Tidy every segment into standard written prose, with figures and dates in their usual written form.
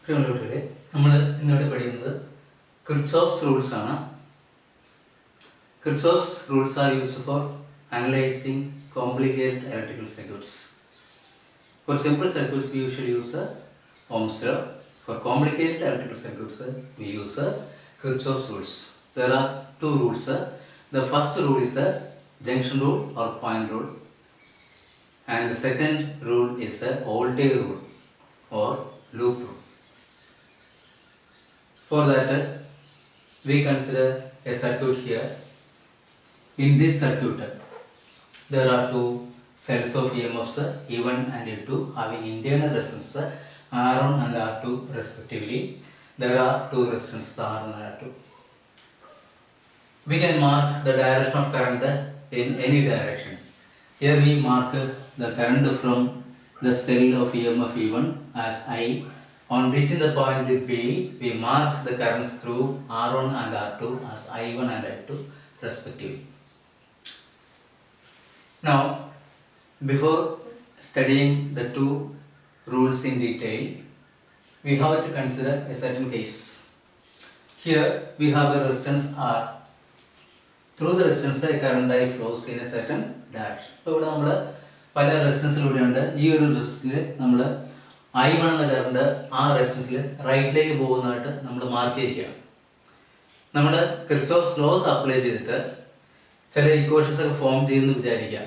പ്രിയമുള്ളവരെ, നമ്മൾ ഇന്നിവിടെ പഠിക്കുന്നത് Kirchhoff's rules ആണ്. Kirchhoff's rules are used for analyzing complicated electrical circuits. For simple circuits, we usually use Ohm's law. For complicated electrical circuits, we use Kirchhoff's rules. There are two rules. The first rule is the junction rule or point rule, and the second rule is the voltage rule or loop rule. For that, we consider a circuit here. In this circuit, there are two cells of EMFs E1 and E2 having internal resistance R1 and R2 respectively. There are two resistances R1 and R2. We can mark the direction of current in any direction. Here we mark the current from the cell of EMF E1 as I. On reaching the point B, we mark the currents through R1 and R2 as I1 and I2 respectively. Now, before studying the two rules in detail, we have to consider a certain case. Here we have a resistance R. Through the resistance, a current I flows in a certain direction. So, we have a resistance. I1 എന്ന current ആ റെസിസ്റ്റൻസിൽ റൈറ്റിലേക്ക് പോകുന്നതായിട്ട് നമ്മൾ mark ചെയ്തിരിക്കുകയാണ്. നമ്മൾ Kirchhoff's loss apply ചെയ്തിട്ട് ചില equations ഒക്കെ ഫോം ചെയ്യുമെന്ന് വിചാരിക്കാം.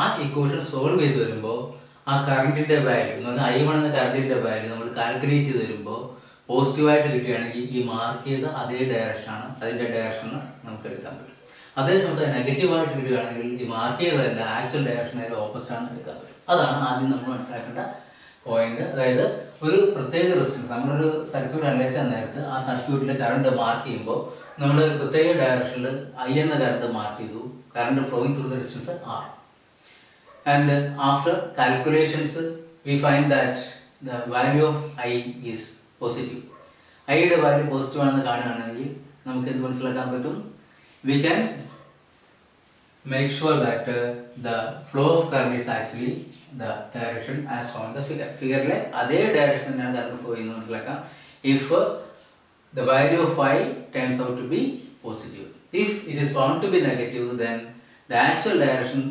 ആ ഇക്വേഷൻ സോൾവ് ചെയ്ത് വരുമ്പോൾ ആ കറണ്ടിന്റെ വാല്യൂ എന്ന് പറഞ്ഞാൽ I1 എന്ന കറണ്ടിന്റെ വാല്യൂ നമ്മൾ കാൽക്കുലേറ്റ് ചെയ്ത് വരുമ്പോൾ പോസിറ്റീവായിട്ട് കിട്ടുകയാണെങ്കിൽ ഈ മാർക്ക് ചെയ്ത അതേ ഡയറക്ഷനാണ് അതിന്റെ ഡയറക്ഷൻ നമുക്ക് എടുക്കാൻ പറ്റും. അതേസമയത്ത് നെഗറ്റീവായിട്ട് കിട്ടുകയാണെങ്കിൽ ഈ മാർക്ക് ചെയ്തതല്ല ആക്ച്വൽ ഡയറക്ഷൻ ഓപ്പോസിറ്റ് ആണ് എടുക്കാൻ പറ്റും. അതാണ് ആദ്യം നമ്മൾ മനസ്സിലാക്കേണ്ട പോയിന്റ്. അതായത് ഒരു പ്രത്യേക റെസിസ്റ്റൻസ് നമ്മളൊരു സർക്യൂട്ട് അനലൈസ് ചെയ്യാൻ നേരത്ത് ആ സർക്യൂട്ടിൽ കറണ്ട് മാർക്ക് ചെയ്യുമ്പോൾ നമ്മൾ ഒരു പ്രത്യേക ഡയറക്ഷനിൽ I എന്ന കറണ്ട് മാർക്ക് ചെയ്തു. Current flowing through the resistance R. And after calculations we find that the value of I is positive. ഐയുടെ വാല്യൂ പോസിറ്റീവ് ആണെന്ന് കാണുകയാണെങ്കിൽ നമുക്ക് എന്ത് മനസ്സിലാക്കാൻ പറ്റും? We can make sure that the flow of current is actually the direction as shown in the figure. Figure le adhe direction thaneyanu current flow cheyunnu manasilakam if the value of I turns out to be positive. If it is found to be negative, then the actual direction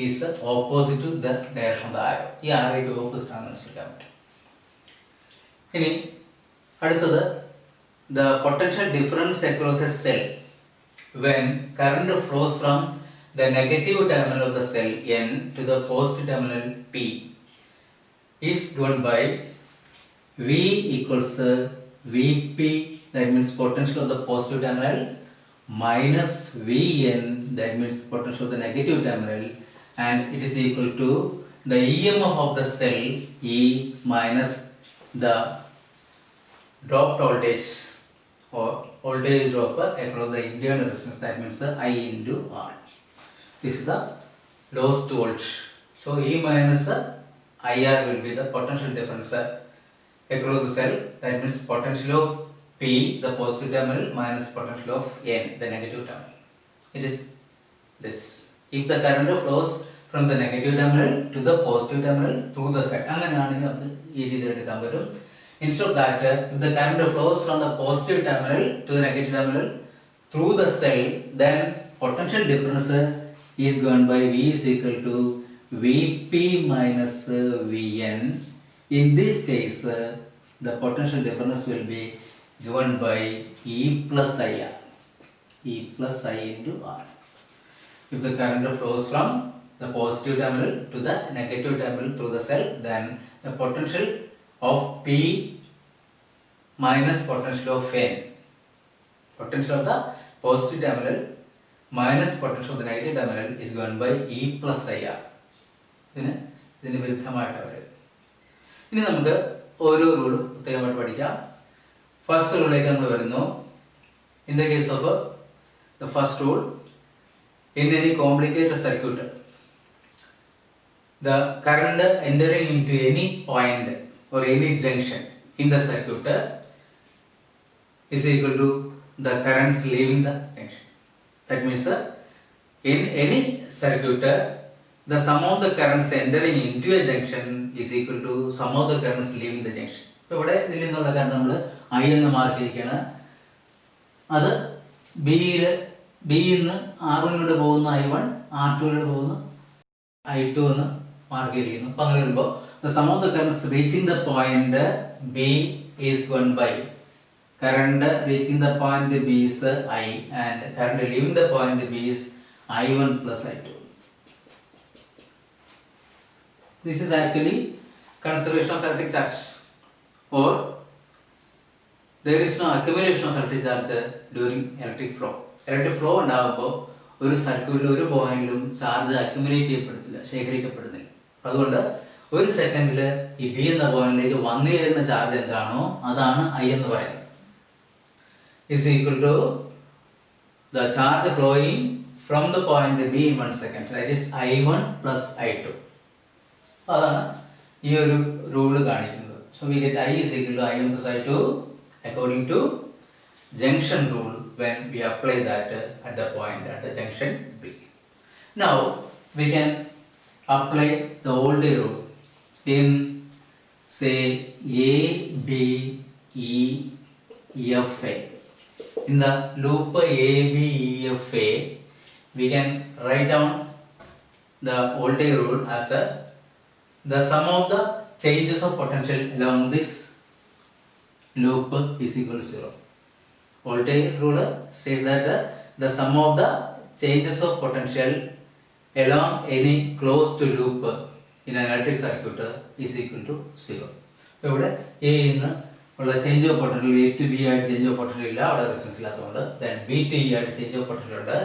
is opposite to the direction of the arrow. Ee arrow ku opposite aanu manasilakkan pattum. Ini aduthathu the potential difference across a cell when current flows from the negative terminal of the cell N to the positive terminal P is given by V equals Vp, that means potential of the positive terminal, minus Vn, that means potential of the negative terminal, and it is equal to the EMF of the cell E minus the dropped voltage or voltage drop across the internal resistance, that means I into R. This is the lost voltage. So E minus IR will be the potential difference across the cell. That means potential of P, the positive terminal, minus potential of N, the negative terminal. It is this. If the current flows from the negative terminal to the positive terminal through the cell, instead of that, if the current flows from the positive terminal to the negative terminal through the cell, then potential difference is given by V is equal to Vp minus Vn. In this case, the potential difference will be given by E plus IR. E plus I into R. If the current flows from the positive terminal to the negative terminal through the cell, then the potential of P minus potential of N. Potential of the positive terminal minus potential of the negative terminal is given by E plus IR. ഇതിന് വിരുദ്ധമായിട്ട് വരും. ഇനി നമുക്ക് ഓരോ റൂളും പ്രത്യേകമായിട്ട് പഠിക്കാം. First റൂളിലേക്ക് നമ്മൾ വരുന്നു. In the case of the first rule, in any complicated circuit, the current entering into any point or any junction in the circuit is equal to the currents leaving the junction. That means in any circuit, the sum of the currents entering into a junction is equal to sum of the currents leaving the junction. ഇവിടെ ഇതിൽ നിന്നുള്ള കാരണം നമ്മൾ I എന്ന് mark ചെയ്തിരിക്കുകയാണ്. അത് ബിയിൽ നിന്ന് R1 പോകുന്ന I1, R2 പോകുന്ന I2 എന്ന് മാർക്ക് ചെയ്തിരിക്കുന്നു. അപ്പൊ അങ്ങനെ വരുമ്പോൾ the sum of the currents reaching the point B is 1 by current reaching the point B is I and current leaving the point B is I1 plus I2. This is actually conservation of electric charge, or there is no accumulation of electric charge during electric flow. Electric flow ഉണ്ടാകുമ്പോൾ ഒരു സർക്യൂട്ടിൽ ഒരു പോയിന്റിലും charge accumulate ചെയ്യപ്പെടുന്നില്ല, ശേഖരിക്കപ്പെടുന്നില്ല. അതുകൊണ്ട് ഒരു സെക്കൻഡിൽ ഈ ബി എന്ന പോയിന്റിലേക്ക് വന്നു ചേരുന്ന ചാർജ് എന്താണോ അതാണ് ഐ എന്ന് പറയുന്നത്. is equal to the charge flowing from the point B in 1 second, that is I1 plus I2. അതാണ് ഈ ഒരു റൂള് കാണിക്കുന്നത്. So we get I is equal to I1 plus I2 according to junction rule when we apply that at the point at the junction B. Now we can apply the voltage rule in say A, B, E, F, A. In the loop A, B, E, F, A, we can write down the voltage rule as the sum of the changes of potential along this loop is equal to 0. Voltage rule states that the sum of the changes of potential along any closed loop in an electric circuit is equal to 0. ഇവിടെ A ഇന്ന് ഉള്ള change of potential A to B ആയിട്ട് change of potential ഇല്ല, അവിടെ resistance ഇല്ലാത്തതുകൊണ്ട്. then B to E ആയിട്ട് change of potential ഉണ്ട്.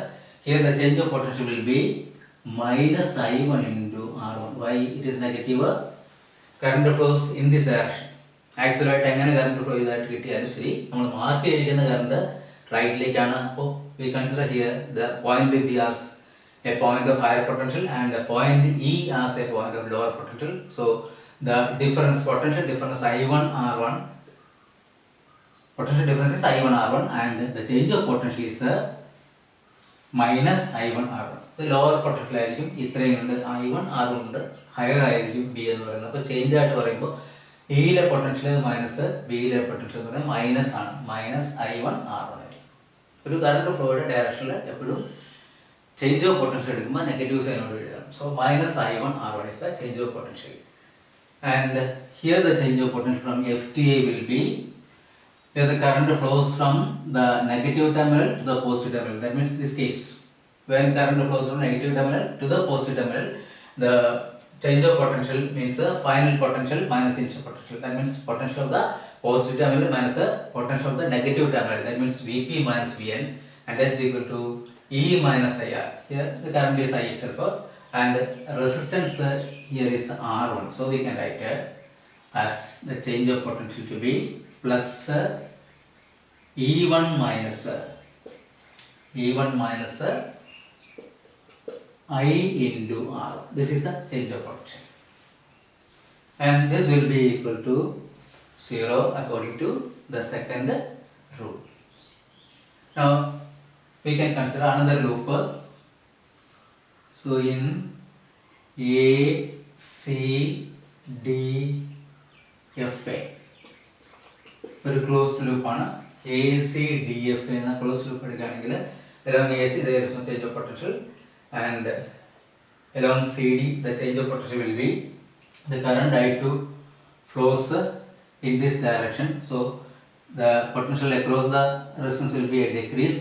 Here the change of potential will be minus I1 into R1. Why it is negative? Current flows in this direction. Actual ആയിട്ട് എങ്ങനെ current flow ചെയ്തായിട്ട് കിട്ടിയാലും ശരി, നമ്മൾ mark ചെയ്തിരിക്കുന്ന current റൈറ്റിലേക്കാണ്. അപ്പോൾ we consider here the point B as a point of higher potential and the point E as a point of lower potential. So the difference, potential difference I1 R1, potential difference is I1 R1 and the change of potential is minus I1 R1. The lower potential ആയിരിക്കും ഇത്രയും ഉണ്ട്, I1 R1 ഉണ്ട്, higher ആയിരിക്കും B എന്ന് പറയുന്നത്. അപ്പോൾ change ആയിട്ട് പറയുമ്പോൾ ഇയിലെ പൊട്ടൻഷ്യൽ മൈനസ് ബിയിലെ പൊട്ടൻഷ്യൽ എന്ന് പറയുന്നത് മൈനസ് ആണ്, മൈനസ് I1 R1 ആയിരിക്കും. ഒരു കറണ്ട് ഫ്ലോയുടെ ഡയറക്ഷനിൽ എപ്പോഴും ചേഞ്ച് ഓഫ് പൊട്ടൻഷ്യൽ എടുക്കുമ്പോൾ നെഗറ്റീവ് സൈനോട് എഴുതാം. So minus I1 R1 is the change of potential. And here the change of potential from F to A will be, here the current flows from the negative terminal to the positive terminal. That means this case, when current flows from negative terminal to the positive terminal, the change of potential means the final potential minus initial potential. That means potential of the positive terminal minus the potential of the negative terminal. That means Vp minus Vn, and that is equal to E minus IR. Here the current is I itself, and resistance here is R1. So we can write as the change of potential to be plus E1 minus I into R. This is the change of potential, and this will be equal to 0 according to the second rule. Now we can consider another loop. So in A, C, D, F, A, ഒരു closed loop ആണ്. A, C, D, F എന്ന closed loop എടുക്കുകയാണെങ്കിൽ along AC there is no change of potential, and along CD the change of potential will be the current I2 flows in this direction. So the potential across the resistance will be a decrease.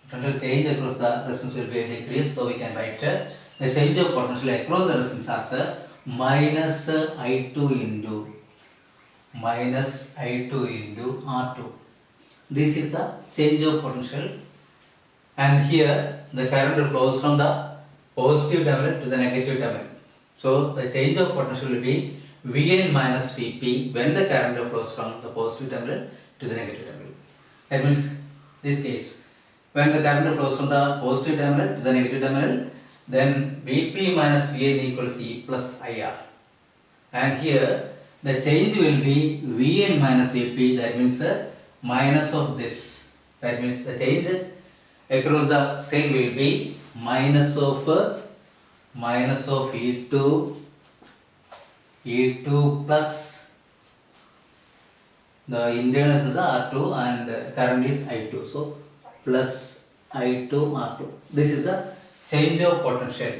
Potential change across the resistance will be a decrease. So we can write the change of potential across the resistance as minus I2 into R2. This is the change of potential, and here the current flows from the positive terminal to the negative terminal. So the change of potential will be Vn minus Vp when the current flows from the positive terminal to the negative terminal. That means this case, when the current flows from the positive terminal to the negative terminal, then Vp minus Vn equals E plus IR. And here the change will be Vn minus Vp, that means minus of this. That means the change across the cell will be minus of E2 plus The internal is R2 and current is I2. So plus I2 R2. This is the change of potential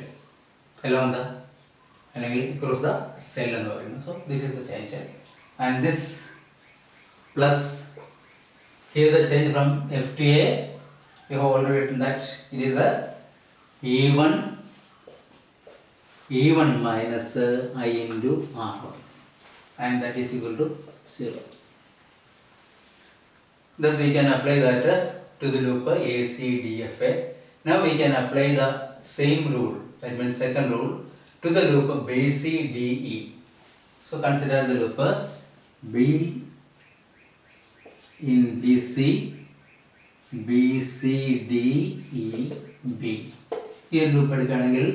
along the across the cell എന്ന് പറയുന്നത്. So this is the change, and this plus here the change from F to A, we have already written that it is a E1 minus I into R1, and that is equal to 0. Thus we can apply that to the loop ACDFA. Now we can apply the same rule, that means second rule, to the loop BCDE. So consider the loop B in BC, BCDEB. Here loop എടുക്കുകയാണെങ്കിൽ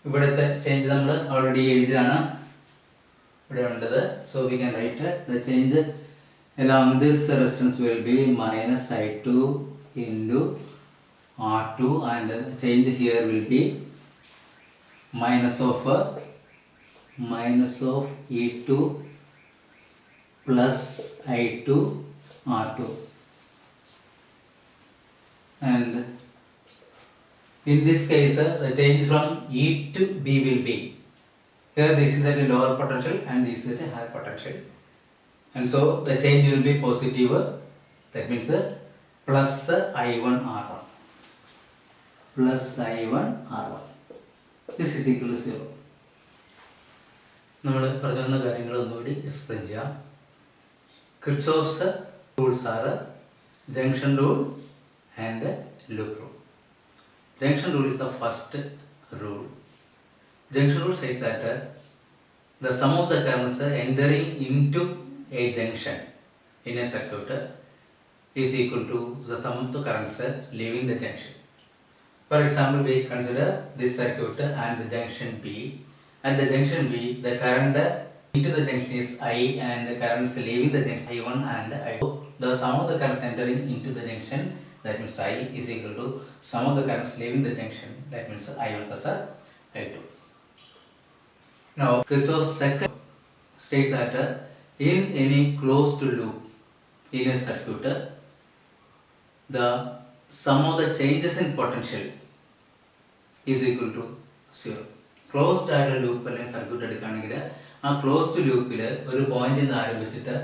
ഇവിടുത്തെ change നമ്മൾ already എഴുതിയതാണ് ഇവിടെ ഉള്ളത്. So we can write the change along this resistance will be minus I2 into R2, and the change here will be minus of E2 plus I2 R2, and in this case the change from E to B will be, here this is at a lower potential and this is at a higher potential, and so the change will be positive, that means plus I1 R1, plus I1 R1. This is equal to 0. നമ്മൾ പറഞ്ഞ കാര്യങ്ങൾ ഒന്നുകൂടി explain ചെയ്യാം. Kirchhoff's rules R junction rule and loop rule. Junction rule is the first rule. Junction rule says that the sum of the currents entering into a junction in a circuit is equal to the sum of the currents leaving the junction. For example, we consider this circuit and the junction B. At the junction B, the current into the junction is I, and the currents leaving the junction I1 and I2. The sum of the currents entering into the junction, that means I, is equal to sum of the currents leaving the junction, that means I1 plus I2. Now Kirchhoff's second states that in any closed loop in a circuit, the sum of the changes in potential is equal to 0. Closed ആയിട്ടുള്ള loop അല്ലെങ്കിൽ circuit എടുക്കുകയാണെങ്കിൽ ആ closed ലൂപ്പിൽ ഒരു പോയിന്റിൽ നിന്ന് ആരംഭിച്ചിട്ട്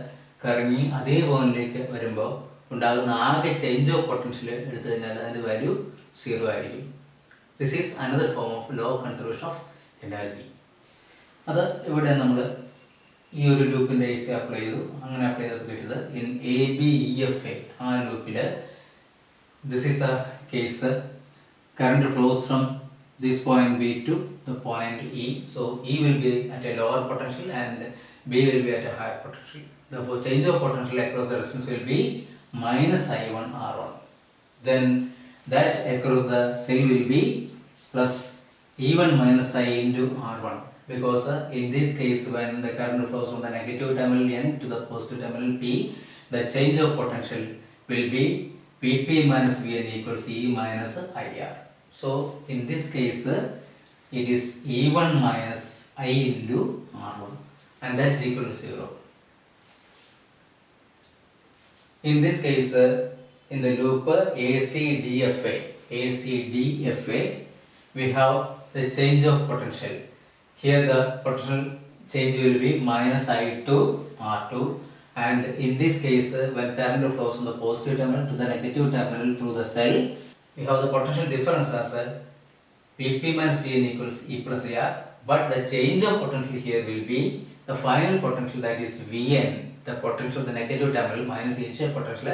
കറങ്ങി അതേ പോയിന്റിലേക്ക് വരുമ്പോൾ ഉണ്ടാകുന്ന ആകെ ചേഞ്ച് ഓഫ് പൊട്ടൻഷ്യൽ എടുത്തു കഴിഞ്ഞാൽ അതിൻ്റെ വാല്യൂ 0 ആയിരിക്കും. This is another form of law conservation of energy. അത് ഇവിടെ നമ്മൾ ഈ ഒരു ലൂപ്പിൻ്റെ AC അപ്ലൈ ചെയ്തു. അങ്ങനെ അപ്ലൈ ചെയ്തപ്പോൾ കിട്ടിയത് ഇൻ ABEFA ആ ലൂപ്പിൽ this is a case, current flows from this point B to the point E. So E will be at a lower potential and B will be at a higher potential. Therefore, change of potential across the resistance will be minus I1 R1. Then that across the cell will be plus E1 minus I into R1, because in this case when the current flows from the negative terminal N to the positive terminal P, the change of potential will be Vp minus Vn equals E minus IR. So in this case it is E1 minus I into R1, and that's equal to 0. In this case in the loop ACDFA, we have the change of potential. Here the potential change will be minus I2 R2, and in this case when current flows from the positive terminal to the negative terminal through the cell, we have the potential difference as Vp minus Vn equals E plus IR, but the change of potential here will be the final potential, that is Vn, the potential of the negative terminal minus the initial potential,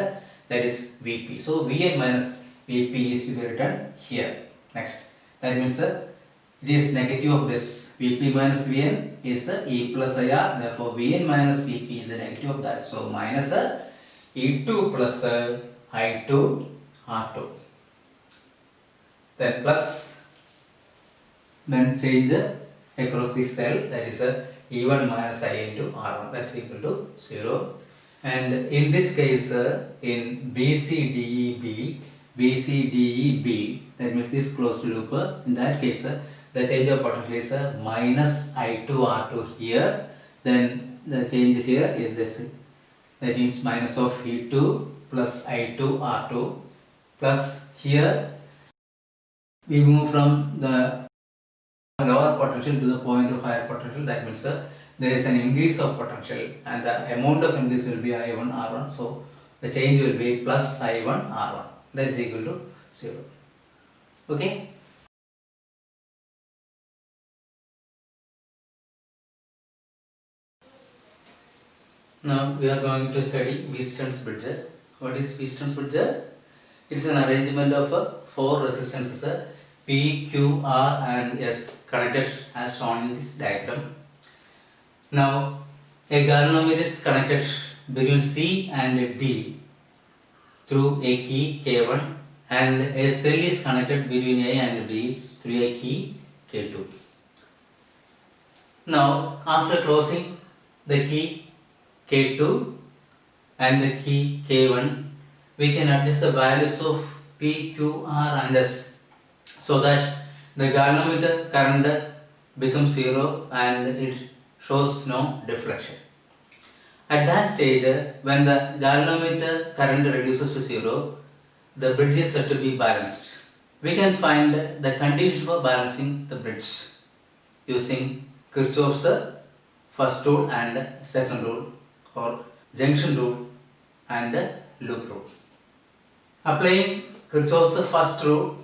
that is Vp. So Vn minus Vp is to be written here. Next, that means it is negative of this Vp minus Vn is E plus IR, therefore Vn minus Vp is the negative of that. So minus E2 plus I2 R2. Then plus, then change across this cell, that is E1 minus I into R1, that's equal to 0. And in this case in BCDEB, that means this closed loop, in that case the change of potential is minus I2 R2 here, then the change here is this that means minus of V2 plus I2 R2 plus here we move from the lower potential to the point of higher potential. That means there is an increase of potential and the amount of increase will be I1 R1. So the change will be plus I1 R1. That is equal to 0. Okay. Now we are going to study Wheatstone's bridge. What is Wheatstone's bridge? It is an arrangement of 4 resistances P, Q, R and S connected as shown in this diagram. Now a galvanometer is connected between C and D through a key K1 and a cell is connected between A and B through a key K2. Now after closing the key K2 and the key K1, we can adjust the values of P, Q, R and S so that the galvanometer current becomes 0 and it shows no deflection. At that stage, when the galvanometer current reduces to 0, the bridge is said to be balanced. We can find the condition for balancing the bridge using Kirchhoff's first rule and second rule, or junction rule and the loop rule. Applying Kirchhoff's first rule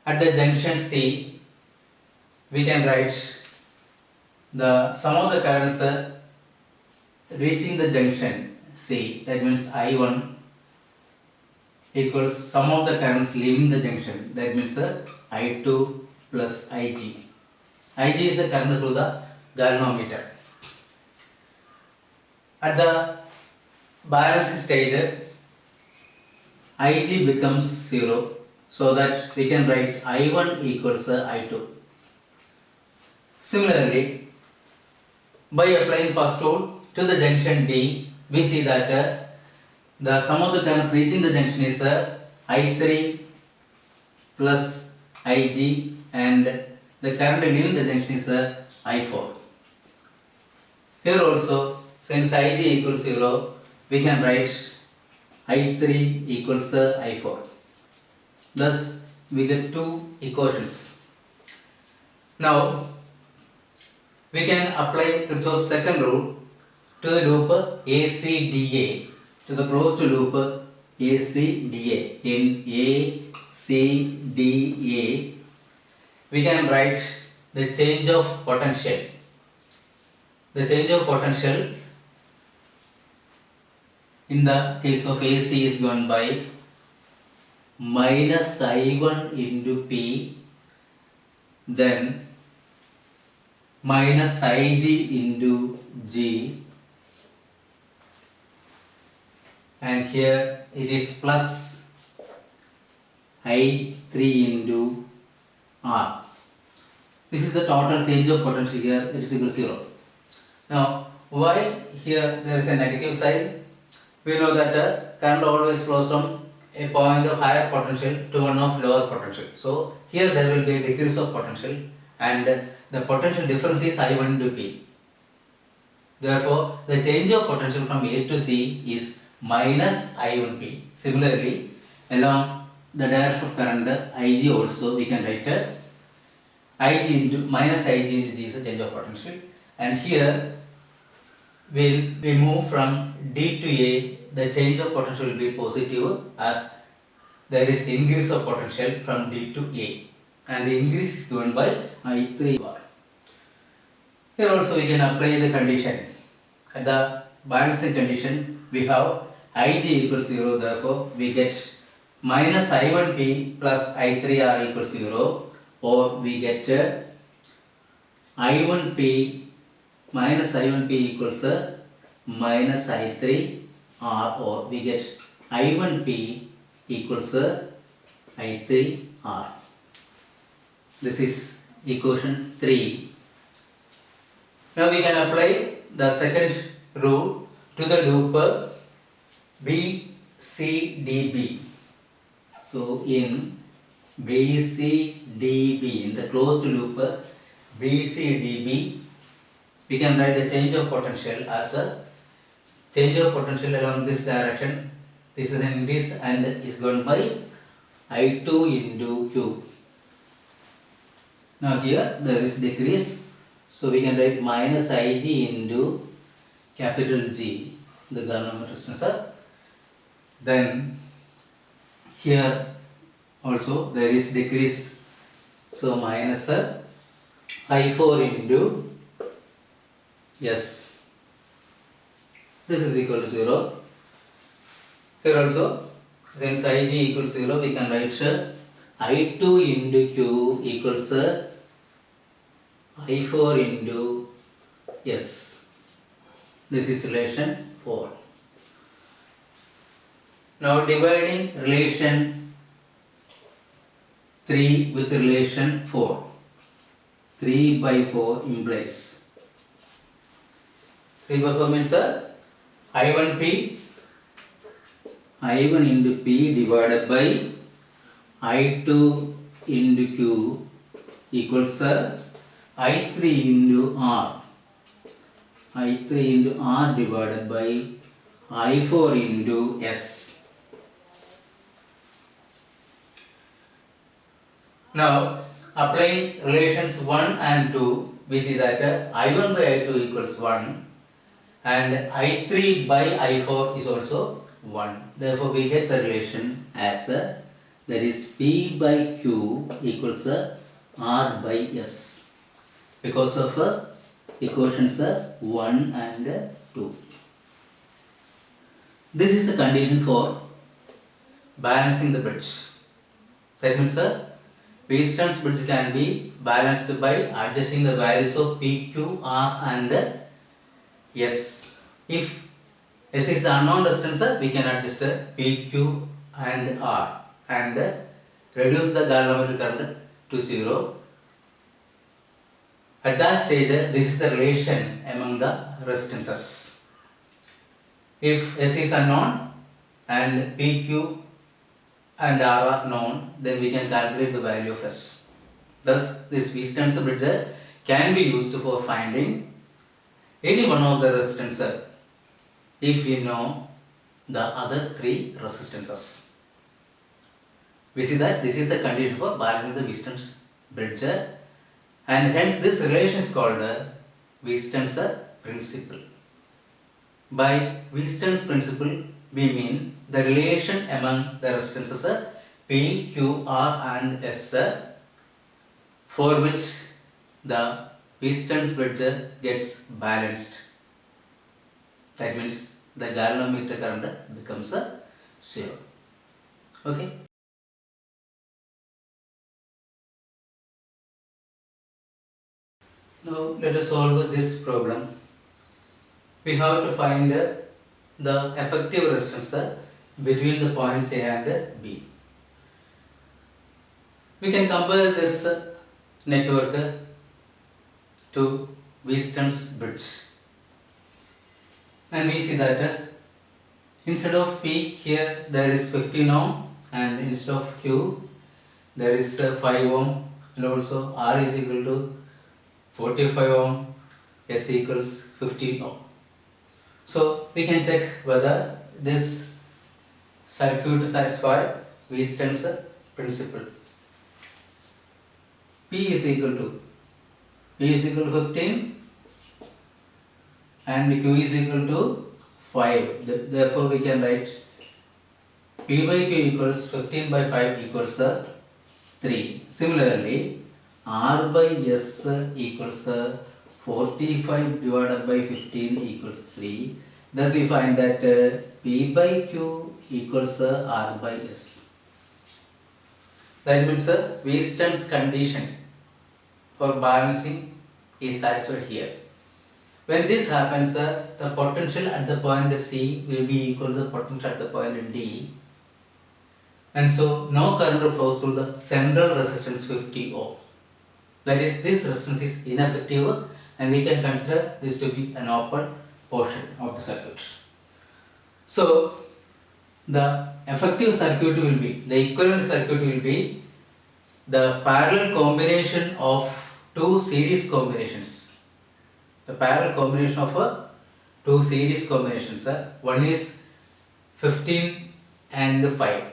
at the junction C, we can write the sum of the currents reaching the junction C, that means I1 equals sum of the currents leaving the junction, that means the I2 plus Ig. Ig is the current through the galvanometer. At the balancing stage, Ig becomes 0, so that we can write I1 equals I2. Similarly, by applying first rule to the junction D, we see that the sum of the currents reaching the junction is I3 plus Ig and the current leaving the junction is I4. Here also, since Ig equals 0, we can write I3 equals I4. Thus, we get two equations. Now, we can apply Kirchhoff's second rule to the loop ACDA, to the closed loop ACDA. In ACDA, we can write the change of potential. The change of potential in the case of AC is given by minus I1 into P, then minus Ig into G, and here it is plus I3 into R. This is the total change of potential here, it is equal to 0. Now, why here there is a negative side? We know that current always flows from a point of higher potential to one of lower potential. So, here there will be a decrease of potential and the potential difference is I1 into P. Therefore, the change of potential from A to C is minus I1P. Similarly, along the direction of current Ig also we can write Ig into minus Ig into G is the change of potential, and here we move from D to A, the change of potential will be positive as there is increase of potential from D to A, and the increase is given by I3 bar. Here also we can apply the condition. At the balancing condition, we have Ig equals 0, therefore we get minus I1P plus I3R equals 0, or we get I1P minus I1P equals minus I3R, or we get I1P equals I3R. This is equation 3. Now we can apply the second rule to the loop BCDB. So in BCDB, in the closed loop BCDB, we can write the change of potential as a change of potential along this direction. This is an increase and is given by I2 into Q. Now here there is decrease, so we can write minus Ig into capital G, the galvanometer resistance. Then here also there is decrease, so minus I4 into S. This is equal to 0. Here also, since Ig equals 0, we can write I2 into Q equals I4 into S. This is relation 4. Now dividing relation 3 with relation 4. 3 by 4 implies 3 by 4 means I1 into P divided by I2 into Q equals I3 into R. I3 into R divided by I4 into S. Now applying relations 1 and 2, we see that I1 by I2 equals 1 and I3 by I4 is also 1. Therefore, we get the relation as that is P by Q equals R by S because of equations 1 and 2. This is the condition for balancing the bridge. That means Weisstein's bridge can be balanced by adjusting the values of P, Q, R and S. If S is the unknown resistance, we can adjust P, Q and R and reduce the galvanometric current to 0. At that stage, this is the relation among the resistances. If S is unknown and P, Q and R are known, then we can calculate the value of S. Thus, this Weisstein's bridge can be used for finding any one of the resistances if we know the other 3 resistances. We see that this is the condition for balancing the Weisstein's bridge, and hence this relation is called the Weisstein's principle. By Weisstein's principle, we mean the relation among the resistances P, Q, R and S for which the Weisstein's bridge gets balanced. That means the galvanometer current becomes 0. Okay. Now let us solve this problem. We have to find the effective resistance between the points A and B. We can compare this network to Weisstein's bridge, and we see that instead of P here there is 15 ohm, and instead of Q there is 5 ohm, and also R is equal to 45 ohm, S equals 15 ohm. So we can check whether this circuit satisfies Weisstein's principle. P is equal to 15 and Q is equal to 5. Therefore we can write P by Q equals 15 by 5 equals 3. Similarly, R by S equals 45 divided by 15 equals 3. Thus we find that P by Q equals R by S. That means Weisstein's condition for balancing is satisfied here. When this happens, the potential at the point C will be equal to the potential at the point D, and so no current flows through the central resistance 50 ohm. That is, this resistance is ineffective, and we can consider this to be an open portion of the circuit. So the effective circuit will be, the equivalent circuit will be the parallel combination of 2 series combinations. The parallel combination of two series combinations. One is 15 and 5,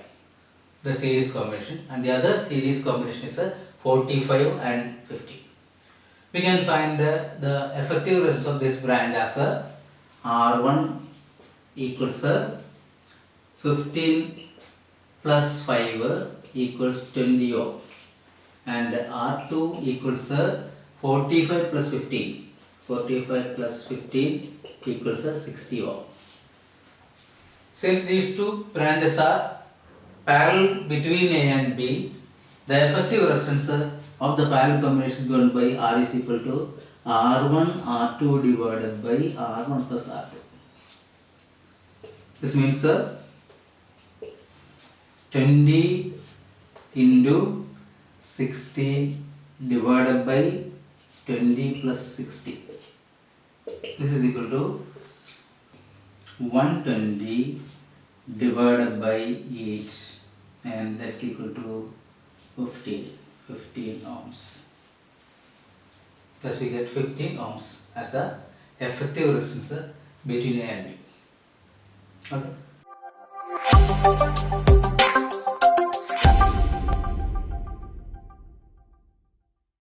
the series combination, and the other series combination is 45 and 50. We can find the effective resistance of this branch as R1 equals 15 plus 5 equals 20 ohm, and R2 equals 45 plus 15. 45 plus 15 equals 60 ohm. Since these two branches are parallel between A and B, the effective resistance of the parallel combination is given by R is equal to R1 R2 divided by R1 plus R2. This means 20 into 60 divided by 20 plus 60. This is equal to 120 divided by 8, and that's equal to 15 ohms. Thus we get 15 ohms as the effective resistance between A and B. Okay.